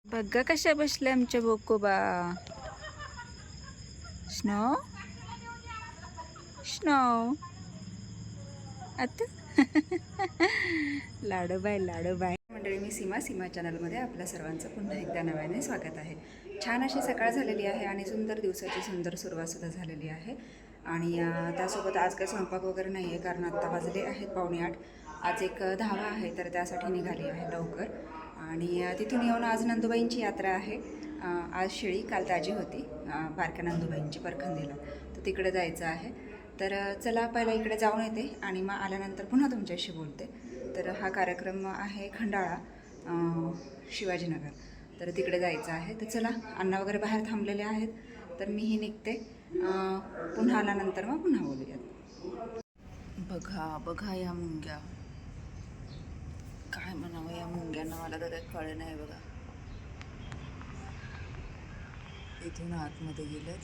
बघा कशा बसल्या आमच्या बोकोबा. स्नो स्नो आता लाडोबाय लाडोबाय मंडळी. मी सीमा चॅनलमध्ये आपल्या सर्वांचं पुन्हा एकदा नव्याने स्वागत आहे. छान अशी सकाळ झालेली आहे आणि सुंदर दिवसाची सुंदर सुरुवातसुद्धा झालेली आहे. आणि त्यासोबत आज काही स्वयंपाक वगैरे नाही आहे, कारण आत्ता वाजले आहेत 7:45. आज एक धावा आहे, तर त्यासाठी निघाली आहे लवकर. आणि तिथून येऊन आज नंदुबाईंची यात्रा आहे. आज शेळी काल ताजी होती बारक्या नंदुबाईंची परखंदीला, तर तिकडे जायचं आहे. तर चला पहिला इकडे जाऊन येते आणि मग आल्यानंतर पुन्हा तुमच्याशी बोलते. तर हा कार्यक्रम आहे खंडाळा शिवाजीनगर, तर तिकडे जायचं आहे. तर चला, अण्णा वगैरे बाहेर थांबलेले आहेत, तर मीही निघते. पुन्हा आल्यानंतर मग पुन्हा बोलूयात. बघा बघा या मुंग्या, काय म्हणावं या मुंग्यांना, मला तर काही कळे नाही. बघा इथून आतमध्ये गेलेत,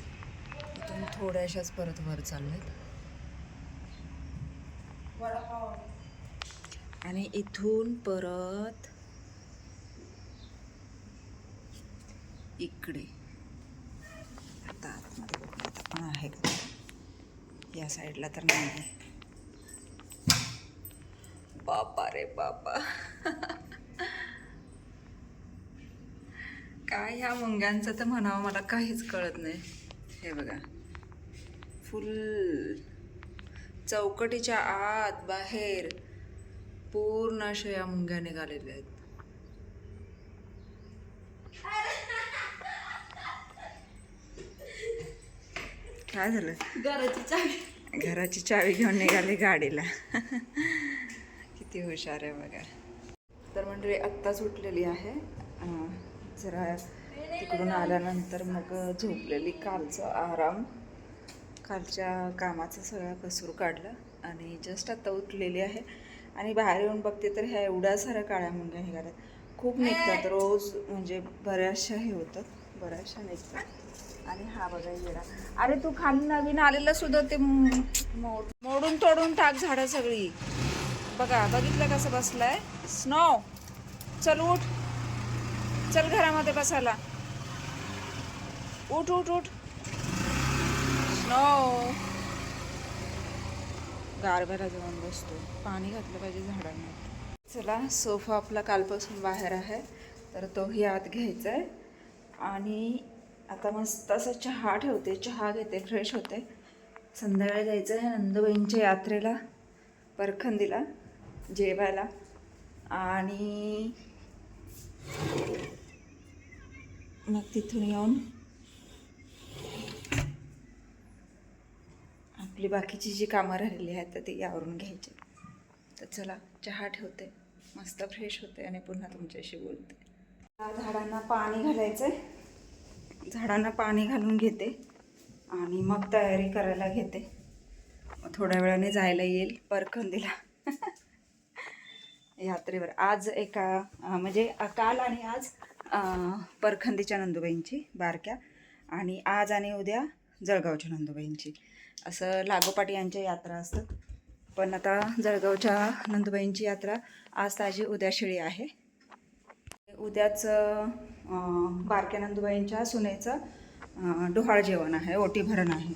इथून थोड्याशाच परत वर चाललेत आणि इथून परत इकडे. आता आतमध्ये बघूयात आपण आहे का. या साईडला तर नाही आहे. बापा रे बापा काय ह्या मुंग्यांचं तर म्हणावं मला काहीच कळत नाही. हे बघा, फुल चौकटीच्या आत बाहेर पूर्ण अशा या मुंग्या निघालेल्या आहेत. काय झालं? घराची चावी घेऊन निघाली गाडीला. किती हुशार आहे बघा. तर म्हणजे आत्ताच उठलेली आहे. जरा तिकडून आल्यानंतर मग झोपलेली, कालचा आराम, कालच्या कामाचं सगळं कसूर काढलं आणि जस्ट आता उठलेली आहे. आणि बाहेर येऊन बघते तर ह्या एवढ्या साऱ्या काळ्या मुंग्या निघाल्यात. खूप निघतात रोज, म्हणजे बऱ्याचशा हे होतात, बऱ्याचशा निघतात. आणि हा बघा येडा, अरे तू खाली नवीन आलेलं सुद्धा ते मोडून तोडून टाक झाडं सगळी. बघा, बघितलं कसं बसलाय. स्नो, चल उठ, चल घरामध्ये बसायला, उठ उठ उठ. स्नो गारव्याला जाऊन बसतो, पाणी घातलं पाहिजे झाडांना. चला, सोफा आपला कालपासून बाहेर आहे, तर तोही आत घ्यायचा आहे. आणि आता मस्त असं चहा ठेवते, चहा घेते, फ्रेश होते. संध्याकाळी जायचं आहे नंदुबाईंच्या यात्रेला परखंदीला जेवायला. आणि मग तिथून येऊन आपली बाकीची जी कामं राहिलेली आहेत तर ती आवरून घ्यायची. तर चला, चहा ठेवते, मस्त फ्रेश होते आणि पुन्हा तुमच्याशी बोलते. झाडांना पाणी घालायचं आहे, झाडांना पाणी घालून घेते आणि मग तयारी करायला घेते. मग थोड्या वेळाने जायला येईल परखंदीला यात्रेवर. आज एका म्हणजे काल आणि आज परखंदीच्या नंदुबाईंची बारक्या, आणि आज आणि उद्या जळगावच्या नंदुबाईंची, असं लागोपाठ यांच्या यात्रा असतात. पण आता जळगावच्या नंदुबाईंची यात्रा आज ताजी, उद्या शिळी आहे. उद्याच बारक्या नंदुबाईंच्या सुनेचं डोहाळ जेवण आहे, ओटी भरण आहे.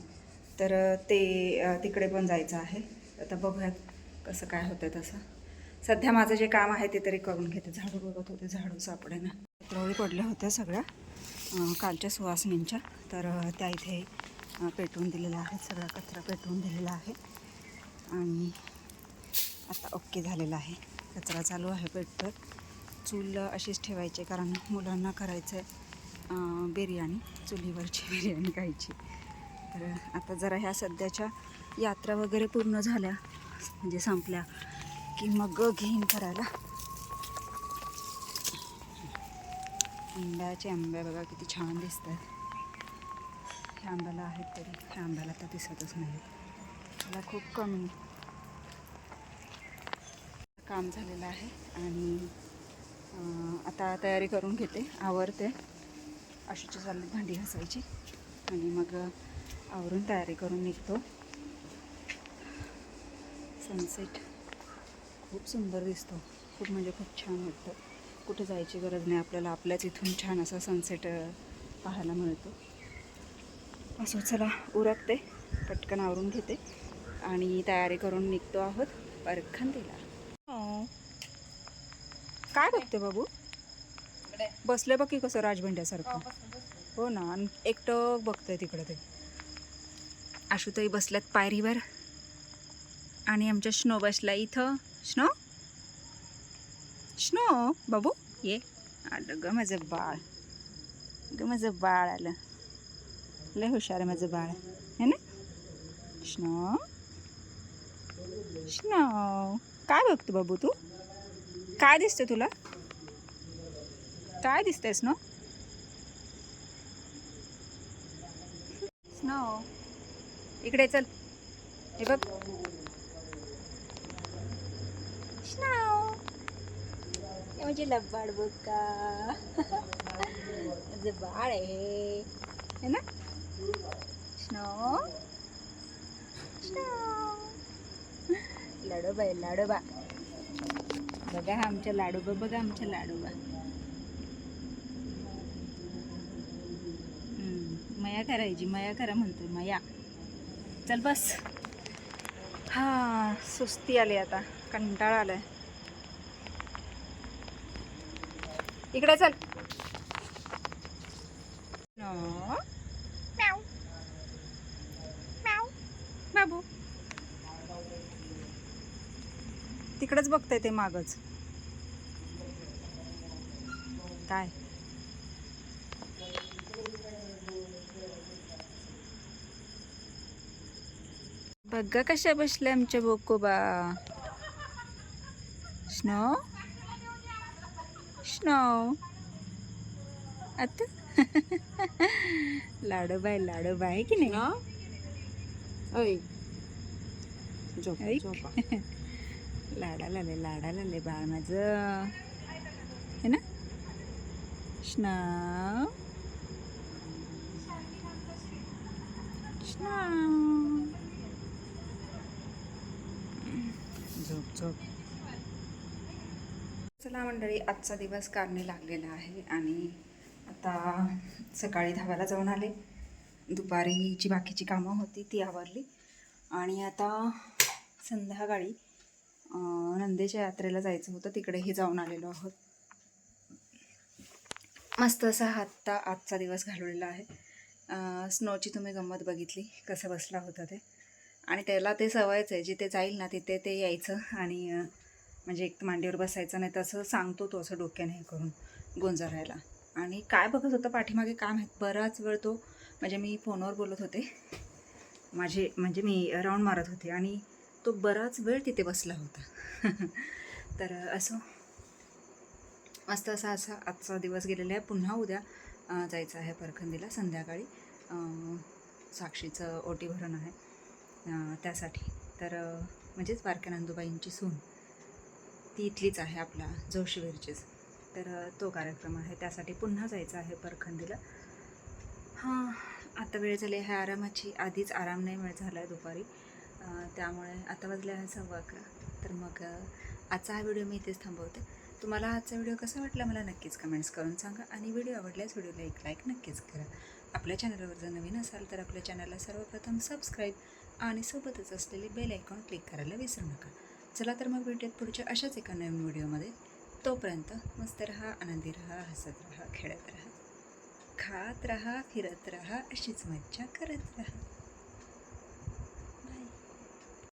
तर ते तिकडे पण जायचं आहे. आता बघूयात कसं काय होतं. तसं सध्या माझं जे काम आहे ते तरी करून घेते. झाडू बघत होते, झाडू सापडे ना. पत्रोळी पडल्या होत्या सगळ्या कालच्या सुवासिनींच्या, तर त्या इथे पेटवून दिलेल्या आहेत. सगळा कचरा पेटवून दिलेला आहे आणि आता ओके झालेला आहे. कचरा चालू आहे पेटतोय. चूल अशीच ठेवायची, कारण मुलांना करायचं आहे बिर्याणी, चुलीवरची बिर्याणी खायची. तर आता जरा ह्या सध्याच्या यात्रा वगैरे पूर्ण झाल्या, म्हणजे संपल्या, की मग घेईन करायला. आंब्या बघा किती छान दिसत आहेत. ह्या आंब्याला आहेत, तरी ह्या आंब्याला तर दिसतच नाही. मला खूप कमी काम झालेलं आहे. आणि आता तयारी करून घेते, आवरते. आशूची चालली भांडी घासायची आणि मग आवरून तयारी करून निघतो. सनसेट खूप सुंदर दिसतो, खूप म्हणजे खूप छान वाटतं. कुठे जायची गरज नाही आपल्याला, आपल्याच इथून छान असा सनसेट पाहायला मिळतो. असं चला उरकते, पटकन आवरून घेते आणि तयारी करून निघतो आहोत परखंदीला. काय बघते बाबू? बसले बघ की कसं राजभंड्यासारखं. हो ना, आणि एकटं बघतंय तिकडे ते. आशुताई बसल्यात पायरीवर आणि आमच्या स्नो बसला इथं. स्नो स्नो बाबू ये. आलं ग माझं बाळ, ग माझं बाळ आलं. लय हुशार आहे माझं बाळ है ना. स्नो स्नो काय बघतो बाबू तू? काय दिसतं तुला? काय दिसतंय स्नो? स्नो इकडे चल, हे बघ. स्नो हे म्हणजे लब्बाड बघ का. माझं बाळ आहे है ना. स्नो स्नो लाडोबा आहे लाडोबा. बघा हा आमच्या लाडोबा, बघा आमच्या लाडोबा. मया करायची, मया करा म्हणतोय मया. चल बस. हा सुस्ती आली आता, कंटाळा आलाय. इकडे चल. म्याऊ म्याऊ बाबू. तिकडेच बघताय ते मागच. काय बघा कशा बसल्या आमच्या बोकोबा. स्नो स्नो आता लाडोबा आहे, लाडोबा आहे की नाही. लाडाला आले, लाडाला आले बाळ माझं है ना. स्नो स्नो झोप झोप. चला मंडळी, आजचा दिवस कारणे लागलेला आहे आणि आता सकाळी धावायला जाऊन आले. दुपारी बाकीची कामं होती ती आवरली आणि आता संध्याकाळी नंदेच्या यात्रेला जायचं होतं, तिकडेही जाऊन आलेलो आहोत. मस्त असा आजचा दिवस घालवलेला आहे. स्नोची तुम्ही गंमत बघितली, कसं बसला होता ते. आणि त्याला ते सवयच आहे, जिथे जाईल ना तिथे ते यायचं आणि म्हणजे एक मांडीवर बसायचं, नाही तसं सांगतो तो असं डोक्याने हे करून गोंजारायला. आणि काय बघत होतं पाठीमागे काय माहीत, बराच वेळ तो म्हणजे मी फोनवर बोलत होते, म्हणजे मी राऊंड मारत होते आणि तो बराच वेळ तिथे बसला होता. तर असं मस्त असा आजचा दिवस गेलेला आहे. पुन्हा उद्या जायचं आहे परखंदीला संध्याकाळी. साक्षीचं ओटी भरण आहे त्यासाठी. तर म्हणजेच बारक्या नंदूबाईंची सून ती इथलीच आहे, आपला जोशीवीरचीच. तर तो कार्यक्रम आहे, त्यासाठी पुन्हा जायचं आहे परखंदीला. हां, आता वेळ झाली आहे आरामाची. आधीच आराम नाही मिळत झाला आहे दुपारी, त्यामुळे आता वाजले आहे 11:15. तर मग आजचा हा व्हिडिओ मी इथेच थांबवते. तुम्हाला आजचा व्हिडिओ कसा वाटला मला नक्कीच कमेंट्स करून सांगा आणि व्हिडिओ आवडल्यास व्हिडिओला एक लाईक नक्कीच करा. आपल्या चॅनलवर जर नवीन असाल तर आपल्या चॅनलला सर्वप्रथम सबस्क्राईब आणि सोबतच असलेले बेल आयकॉन क्लिक करायला विसरू नका. चला तर मग भेटूयात पुढच्या अशाच एका नवीन व्हिडिओमध्ये. तोपर्यंत मस्त रहा, आनंदी रहा, हसत रहा, खेळत रहा, खात रहा, फिरत रहा, अशीच मज्जा करत रहा.